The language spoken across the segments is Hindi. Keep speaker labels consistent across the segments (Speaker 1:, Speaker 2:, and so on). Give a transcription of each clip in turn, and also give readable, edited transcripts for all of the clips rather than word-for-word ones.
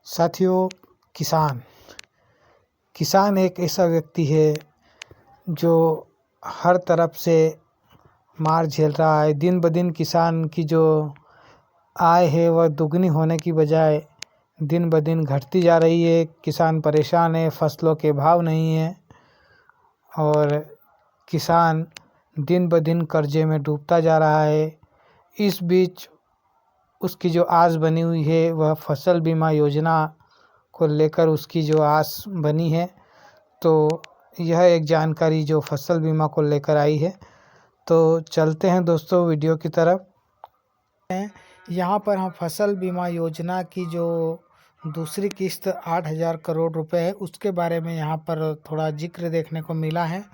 Speaker 1: साथियों, किसान एक ऐसा व्यक्ति है जो हर तरफ से मार झेल रहा है। दिन ब दिन किसान की जो आय है वह दुगनी होने की बजाय दिन ब दिन घटती जा रही है। किसान परेशान है, फसलों के भाव नहीं है और किसान दिन ब दिन कर्जे में डूबता जा रहा है। इस बीच उसकी जो आस बनी हुई है वह फसल बीमा योजना को लेकर उसकी जो आस बनी है, तो यह एक जानकारी जो फसल बीमा को लेकर आई है। तो चलते हैं दोस्तों वीडियो की तरफ। यहाँ पर हम फसल बीमा योजना की जो दूसरी किस्त 8,000 करोड़ रुपए है उसके बारे में यहाँ पर थोड़ा जिक्र देखने को मिला है।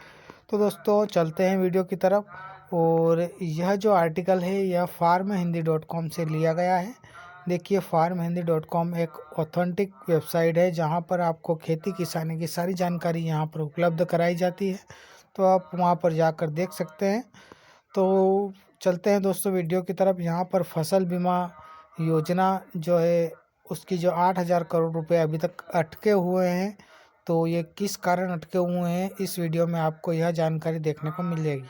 Speaker 1: तो दोस्तों चलते हैं वीडियो की तरफ। और यह जो आर्टिकल है यह farmhindy.com से लिया गया है। देखिए, farmhindy.com एक ऑथेंटिक वेबसाइट है जहां पर आपको खेती किसानी की सारी जानकारी यहां पर उपलब्ध कराई जाती है, तो आप वहां पर जाकर देख सकते हैं। तो चलते हैं दोस्तों वीडियो की तरफ। यहाँ पर फसल बीमा योजना जो है उसकी जो 8,000 करोड़ रुपए अभी तक अटके हुए हैं, तो ये किस कारण अटके हुए हैं इस वीडियो में आपको यह जानकारी देखने को मिलेगी।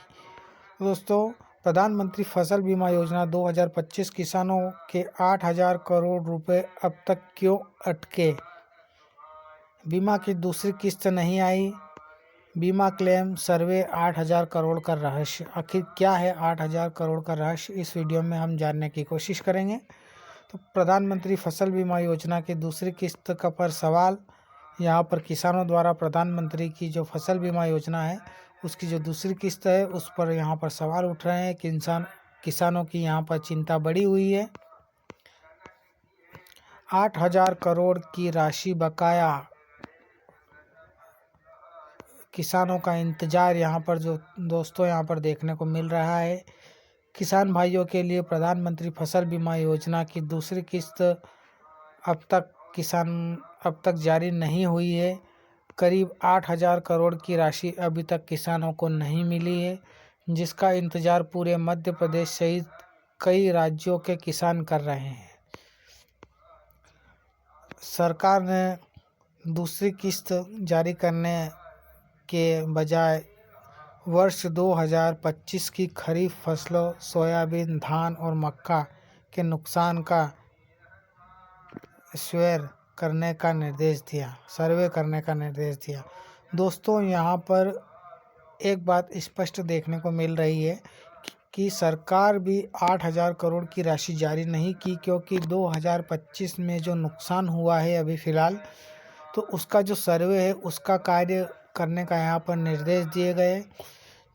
Speaker 1: दोस्तों, प्रधानमंत्री फसल बीमा योजना 2025 किसानों के 8,000 करोड़ रुपए अब तक क्यों अटके? बीमा की दूसरी किस्त नहीं आई, बीमा क्लेम सर्वे 8,000 करोड़ का रहस्य। आखिर क्या है 8,000 करोड़ का रहस्य, इस वीडियो में हम जानने की कोशिश करेंगे। तो प्रधानमंत्री फसल बीमा योजना की दूसरी किस्त का पर सवाल, यहाँ पर किसानों द्वारा प्रधानमंत्री की जो फसल बीमा योजना है उसकी जो दूसरी किस्त है उस पर यहाँ पर सवाल उठ रहे हैं कि किसानों की यहाँ पर चिंता बढ़ी हुई है। 8,000 करोड़ की राशि बकाया, किसानों का इंतजार यहाँ पर जो दोस्तों यहाँ पर देखने को मिल रहा है। किसान भाइयों के लिए प्रधानमंत्री फसल बीमा योजना की दूसरी किस्त अब तक जारी नहीं हुई है। करीब 8,000 करोड़ की राशि अभी तक किसानों को नहीं मिली है, जिसका इंतजार पूरे मध्य प्रदेश सहित कई राज्यों के किसान कर रहे हैं। सरकार ने दूसरी किस्त जारी करने के बजाय वर्ष 2025 की खरीफ फसलों सोयाबीन, धान और मक्का के नुकसान का सर्वे करने का निर्देश दिया। दोस्तों, यहाँ पर एक बात स्पष्ट देखने को मिल रही है कि सरकार भी 8,000 करोड़ की राशि जारी नहीं की, क्योंकि 2025 में जो नुकसान हुआ है अभी फ़िलहाल, तो उसका जो सर्वे है उसका कार्य करने का यहाँ पर निर्देश दिए गए।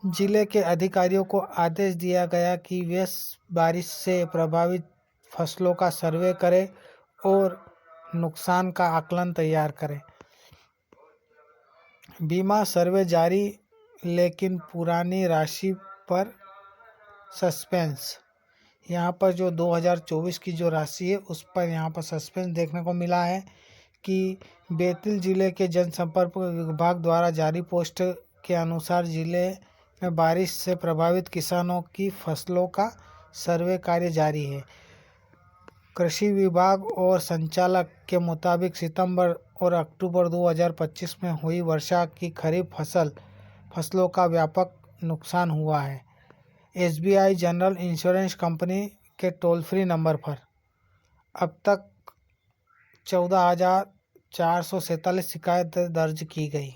Speaker 1: जिले के अधिकारियों को आदेश दिया गया कि वे बारिश से प्रभावित फसलों का सर्वे करें और नुकसान का आकलन तैयार करें। बीमा सर्वे जारी, लेकिन पुरानी राशि पर सस्पेंस। यहाँ पर जो 2024 की जो राशि है उस पर यहाँ पर सस्पेंस देखने को मिला है कि बैतूल जिले के जनसंपर्क विभाग द्वारा जारी पोस्ट के अनुसार जिले में बारिश से प्रभावित किसानों की फसलों का सर्वे कार्य जारी है। कृषि विभाग और संचालक के मुताबिक सितंबर और अक्टूबर 2025 में हुई वर्षा की खरीफ फसलों का व्यापक नुकसान हुआ है। SBI जनरल इंश्योरेंस कंपनी के टोल फ्री नंबर पर अब तक 14,447 शिकायतें दर्ज की गई।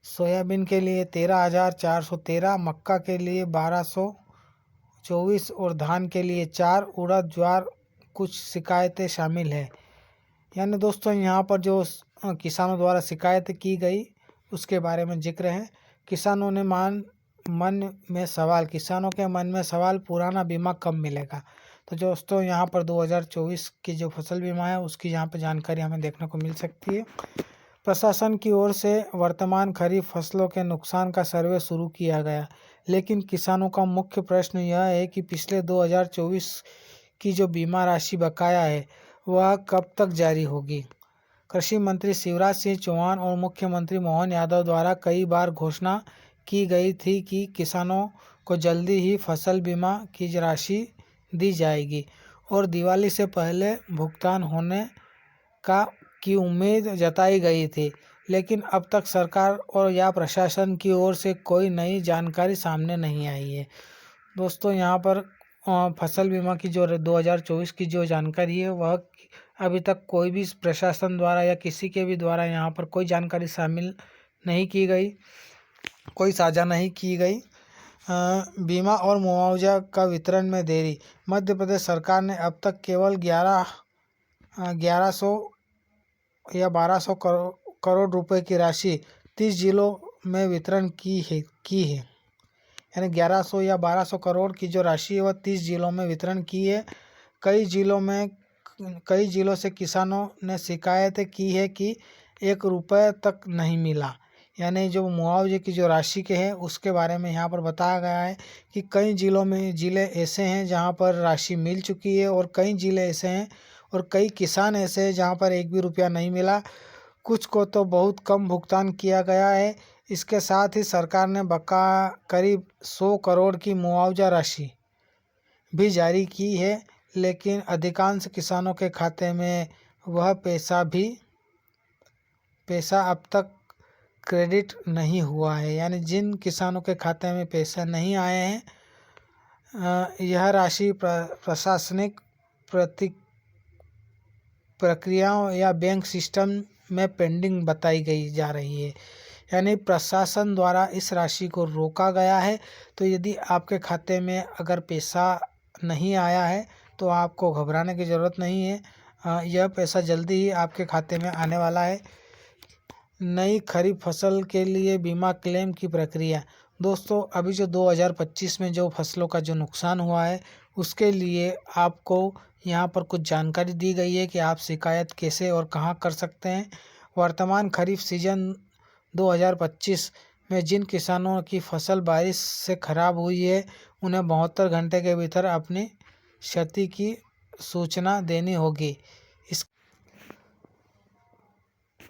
Speaker 1: सोयाबीन के लिए 13,413, मक्का के लिए 1,224 और धान के लिए 4, उड़द ज्वार कुछ शिकायतें शामिल है। यानी दोस्तों, यहाँ पर जो किसानों द्वारा शिकायत की गई उसके बारे में जिक्र है। किसानों के मन में सवाल पुराना बीमा कब मिलेगा। तो दोस्तों, यहाँ पर 2024 की जो फसल बीमा है उसकी यहाँ पर जानकारी हमें देखने को मिल सकती है। प्रशासन की ओर से वर्तमान खरीफ फसलों के नुकसान का सर्वे शुरू किया गया, लेकिन किसानों का मुख्य प्रश्न यह है कि पिछले 2024 की जो बीमा राशि बकाया है वह कब तक जारी होगी। कृषि मंत्री शिवराज सिंह चौहान और मुख्यमंत्री मोहन यादव द्वारा कई बार घोषणा की गई थी कि किसानों को जल्दी ही फसल बीमा की राशि दी जाएगी। और दिवाली से पहले भुगतान होने की उम्मीद जताई गई थी, लेकिन अब तक सरकार और या प्रशासन की ओर से कोई नई जानकारी सामने नहीं आई है। दोस्तों यहाँ पर फसल बीमा की जो 2024 की जो जानकारी है वह अभी तक कोई भी प्रशासन द्वारा या किसी के भी द्वारा यहाँ पर कोई जानकारी शामिल नहीं की गई, कोई साझा नहीं की गई। बीमा और मुआवजा का वितरण में देरी। मध्य प्रदेश सरकार ने अब तक केवल 1100 या 1200 करोड़ रुपए की राशि 30 जिलों में वितरण की है। यानी 1100 या 1200 करोड़ की जो राशि है वह 30 जिलों में वितरण की है। कई जिलों से किसानों ने शिकायतें की है कि 1 रुपये तक नहीं मिला। यानी जो मुआवजे की जो राशि के हैं उसके बारे में यहाँ पर बताया गया है कि कई जिले ऐसे हैं जहाँ पर राशि मिल चुकी है और कई जिले ऐसे हैं और कई किसान ऐसे हैं जहाँ पर 1 भी रुपया नहीं मिला। कुछ को तो बहुत कम भुगतान किया गया है। इसके साथ ही सरकार ने करीब 100 करोड़ की मुआवजा राशि भी जारी की है, लेकिन अधिकांश किसानों के खाते में वह पैसा अब तक क्रेडिट नहीं हुआ है। यानी जिन किसानों के खाते में पैसा नहीं आए हैं, यह राशि प्रशासनिक प्रक्रियाओं या बैंक सिस्टम में पेंडिंग बताई जा रही है। यानी प्रशासन द्वारा इस राशि को रोका गया है। तो यदि आपके खाते में अगर पैसा नहीं आया है तो आपको घबराने की ज़रूरत नहीं है, यह पैसा जल्दी ही आपके खाते में आने वाला है। नई खरीफ फसल के लिए बीमा क्लेम की प्रक्रिया। दोस्तों अभी जो 2025 में जो फसलों का जो नुकसान हुआ है उसके लिए आपको यहाँ पर कुछ जानकारी दी गई है कि आप शिकायत कैसे और कहाँ कर सकते हैं। वर्तमान खरीफ सीजन 2025 में जिन किसानों की फसल बारिश से खराब हुई है उन्हें 72 घंटे के भीतर अपनी क्षति की सूचना देनी होगी।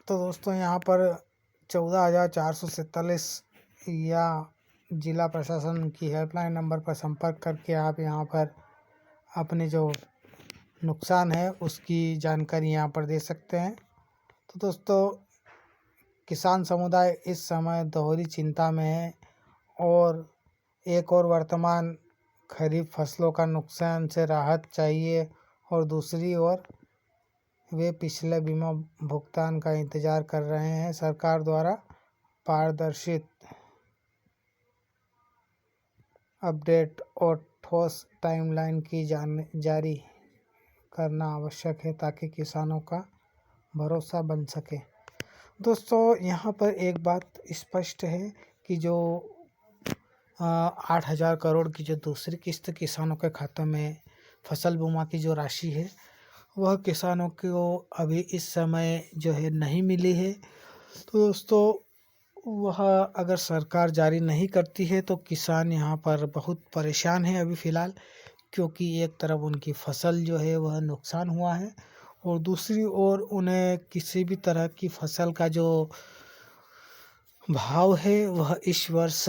Speaker 1: तो दोस्तों यहाँ पर 14,447 या जिला प्रशासन की हेल्पलाइन नंबर पर संपर्क करके आप यहाँ पर अपने जो नुकसान है उसकी जानकारी यहाँ पर दे सकते हैं। तो दोस्तों किसान समुदाय इस समय दोहरी चिंता में है और एक और वर्तमान खरीफ फसलों का नुकसान से राहत चाहिए और दूसरी ओर वे पिछले बीमा भुगतान का इंतज़ार कर रहे हैं। सरकार द्वारा पारदर्शित अपडेट और ठोस टाइमलाइन की जारी करना आवश्यक है ताकि किसानों का भरोसा बन सके। दोस्तों यहाँ पर एक बात स्पष्ट है कि जो 8,000 करोड़ की जो दूसरी किस्त किसानों के खातों में फसल बीमा की जो राशि है वह किसानों को अभी इस समय जो है नहीं मिली है। तो दोस्तों वह अगर सरकार जारी नहीं करती है तो किसान यहाँ पर बहुत परेशान है अभी फ़िलहाल, क्योंकि एक तरफ उनकी फसल जो है वह नुकसान हुआ है और दूसरी ओर उन्हें किसी भी तरह की फसल का जो भाव है वह इस वर्ष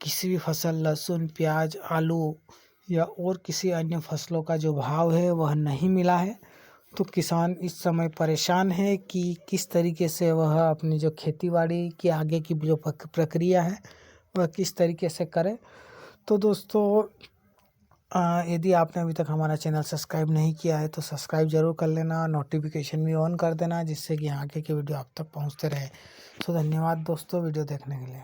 Speaker 1: किसी भी फसल लहसुन, प्याज, आलू या और किसी अन्य फसलों का जो भाव है वह नहीं मिला है। तो किसान इस समय परेशान है कि किस तरीके से वह अपनी जो खेतीबाड़ी की आगे की जो प्रक्रिया है वह किस तरीके से करे। तो दोस्तों यदि आपने अभी तक हमारा चैनल सब्सक्राइब नहीं किया है तो सब्सक्राइब ज़रूर कर लेना, नोटिफिकेशन भी ऑन कर देना जिससे कि आगे के वीडियो आप तक पहुंचते रहे। तो धन्यवाद दोस्तों वीडियो देखने के लिए।